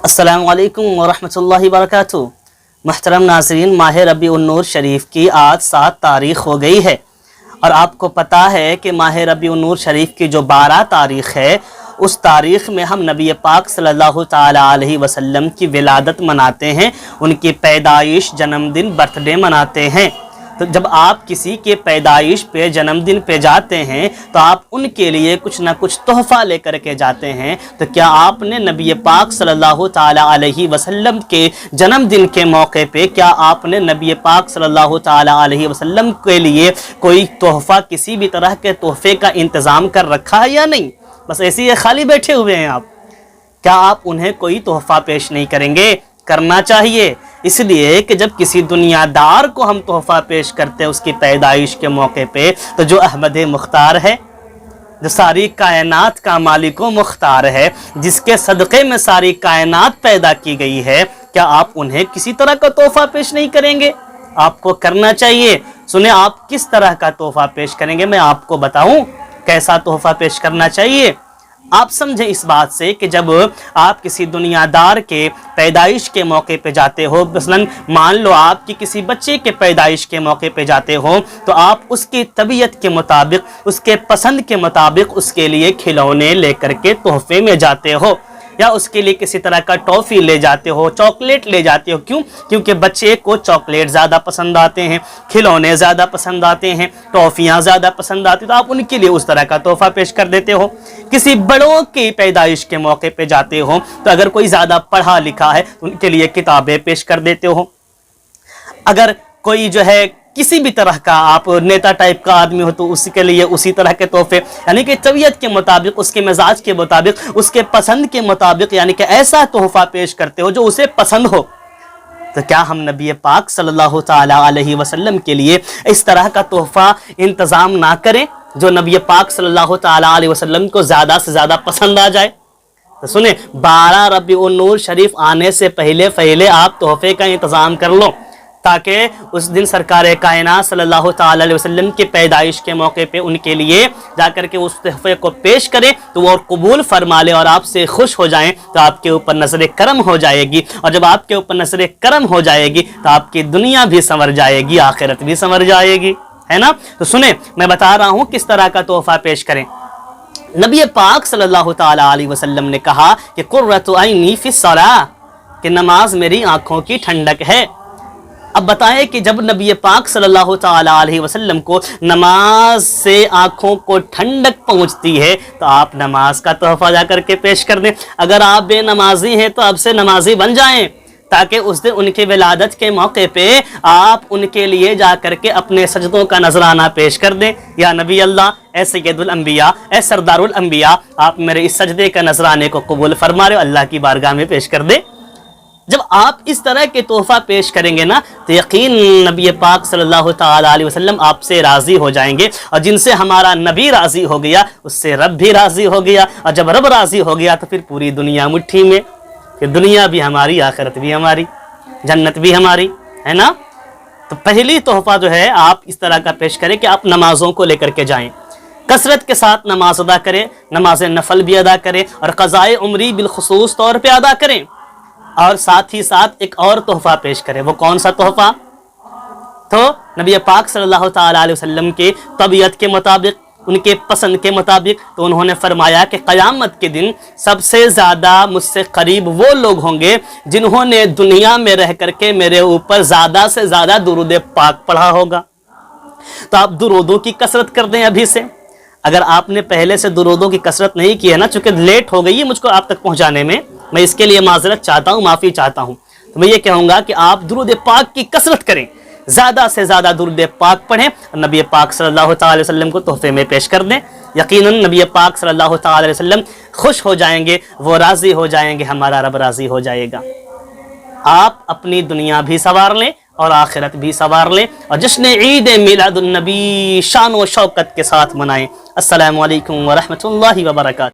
अस्सलामु अलैकुम वरहमतुल्लाहि वबरकातुहू। मुहतरम नाज़रीन, माह रबीउन नूर शरीफ की आज 7 तारीख़ हो गई है और आपको पता है कि माह रबीउन नूर शरीफ की जो 12 तारीख़ है उस तारीख़ में हम नबी पाक सल्लल्लाहु ताला अलैहि वसल्लम की विलादत मनाते हैं, उनकी पैदाइश, जन्मदिन, बर्थडे मनाते हैं। तो जब आप किसी के पैदाइश पे, जन्मदिन पे जाते हैं तो आप उनके लिए कुछ ना कुछ तोहफ़ा लेकर के जाते हैं। तो क्या आपने नबी पाक सल्लल्लाहु ताला अलैहि वसल्लम के जन्मदिन के मौके पे, क्या आपने नबी पाक सल्लल्लाहु ताला अलैहि वसल्लम के लिए कोई तोहफ़ा, किसी भी तरह के तोहफ़े का इंतज़ाम कर रखा है या नहीं? बस ऐसे ही खाली बैठे हुए हैं आप? क्या आप उन्हें कोई तोहफ़ा पेश नहीं करेंगे? करना चाहिए, इसलिए कि जब किसी दुनियादार को हम तोहफ़ा पेश करते हैं उसकी पैदाइश के मौके पे, तो जो अहमद मुख्तार है, जो सारी कायनात का मालिक व मुख्तार है, जिसके सदक़े में सारी कायनात पैदा की गई है, क्या आप उन्हें किसी तरह का तोहफ़ा पेश नहीं करेंगे? आपको करना चाहिए। सुने, आप किस तरह का तोहफ़ा पेश करेंगे, मैं आपको बताऊं कैसा तोहफ़ा पेश करना चाहिए। आप समझें इस बात से कि जब आप किसी दुनियादार के पैदाइश के मौके पे जाते हो, मसलन मान लो आपकी किसी बच्चे के पैदाइश के मौके पे जाते हो, तो आप उसकी तबीयत के मुताबिक, उसके पसंद के मुताबिक उसके लिए खिलौने लेकर के तोहफे में जाते हो, या उसके लिए किसी तरह का टॉफ़ी ले जाते हो, चॉकलेट ले जाते हो। क्यों? क्योंकि बच्चे को चॉकलेट ज़्यादा पसंद आते हैं, खिलौने ज़्यादा पसंद आते हैं, टॉफ़ियाँ ज़्यादा पसंद आती हैं, तो आप उनके लिए उस तरह का तोहफ़ा पेश कर देते हो। किसी बड़ों की पैदाइश के मौके पे जाते हो तो अगर कोई ज़्यादा पढ़ा लिखा है तो उनके लिए किताबें पेश कर देते हो। अगर कोई जो है किसी भी तरह का आप नेता टाइप का आदमी हो तो उसके लिए उसी तरह के तोहफे, यानी कि तबीयत के मुताबिक, उसके मिजाज के मुताबिक, उसके पसंद के मुताबिक, यानी कि ऐसा तोहफा पेश करते हो जो उसे पसंद हो। तो क्या हम नबी पाक सल्लल्लाहु ताला अलैहि वसल्लम के लिए इस तरह का तोहफा इंतज़ाम ना करें जो नबी पाक सल्लल्लाहु ताला अलैहि वसल्लम को ज़्यादा से ज़्यादा पसंद आ जाए? तो सुने, 12 रबीउन नूर शरीफ आने से पहले आप तोहफे का इंतज़ाम कर लो, ताकि उस दिन सरकार कायनात सल्लल्लाहु ताला अलैहि वसल्लम के पैदाइश के मौके पे उनके लिए जाकर के उस तोहफे को पेश करें तो वो और कबूल फरमा ले और आपसे खुश हो जाएं, तो आपके ऊपर नज़र करम हो जाएगी। और जब आपके ऊपर नज़र करम हो जाएगी तो आपकी दुनिया भी संवर जाएगी, आखिरत भी संवर जाएगी, है ना? तो सुने, मैं बता रहा हूँ किस तरह का तोहफा पेश करें। नबी पाक सल्लल्लाहु ताला अलैहि वसल्लम ने कहा कि कुर्रतु ऐनी फिस्सलाह, कि नमाज मेरी आँखों की ठंडक है। अब बताएं कि जब नबी पाक सल्लल्लाहु ताला अलैहि वसल्लम को नमाज से आँखों को ठंडक पहुँचती है तो आप नमाज का तोहफा जा करके पेश कर दें। अगर आप बेनमाजी हैं तो अब से नमाजी बन जाएं, ताकि उस दिन उनकी विलादत के मौके पे आप उनके लिए जा करके अपने सजदों का नजराना पेश कर दें। या नबी अल्लाह, ए सैयदुल अंबिया, ए सरदारुल अंबिया, आप मेरे इस सजदे का नजराने को कबूल फरमा रहे हो, अल्लाह की बारगाह में पेश कर दें। जब आप इस तरह के तोहफा पेश करेंगे ना तो यकीन नबी पाक सल्लल्लाहु ताला अलैहि वसल्लम आपसे राज़ी हो जाएंगे, और जिनसे हमारा नबी राज़ी हो गया उससे रब भी राज़ी हो गया, और जब रब राज़ी हो गया तो फिर पूरी दुनिया मुट्ठी में, फिर दुनिया भी हमारी, आखिरत भी हमारी, जन्नत भी हमारी, है ना? तो पहली तोहफा जो है आप इस तरह का पेश करें कि आप नमाज़ों को लेकर के जाएँ, कसरत के साथ नमाज अदा करें, नमाज नफल भी अदा करें और क़ज़ाए उम्री बिलखुसूस तौर पर अदा करें। और साथ ही साथ एक और तोहफा पेश करें। वो कौन सा तोहफा? तो नबी पाक सल्लल्लाहु ताला अलैहि वसल्लम के तबीयत के मुताबिक, उनके पसंद के मुताबिक, तो उन्होंने फरमाया कि क़यामत के दिन सबसे ज़्यादा मुझसे करीब वो लोग होंगे जिन्होंने दुनिया में रह करके मेरे ऊपर ज़्यादा से ज़्यादा दुरूद पाक पढ़ा होगा। तो आप दुरूदों की कसरत कर दें अभी से। अगर आपने पहले से दुरूदों की कसरत नहीं की है ना, चूँकि लेट हो गई है मुझको आप तक पहुँचाने में, मैं इसके लिए माजरत चाहता हूँ, माफ़ी चाहता हूँ, तो मैं ये कहूँगा कि आप दुरूद पाक की कसरत करें, ज़्यादा से ज़्यादा दुरूद पाक पढ़ें और नबी पाक सल्लल्लाहु ताला अलैहि वसल्लम को तोहफे में पेश कर दें। यकीनन नबी पाक सल्लल्लाहु ताला अलैहि वसल्लम खुश हो जाएंगे, वो राज़ी हो जाएंगे, हमारा रब राज़ी हो जाएगा। आप अपनी दुनिया भी संवार लें और आखिरत भी संवार लें, और जश्न ईद मिलादुन नबी शान व शौकत के साथ मनाएं। अस्सलामु अलैकुम व रहमतुल्लाहि व बरकातुहू।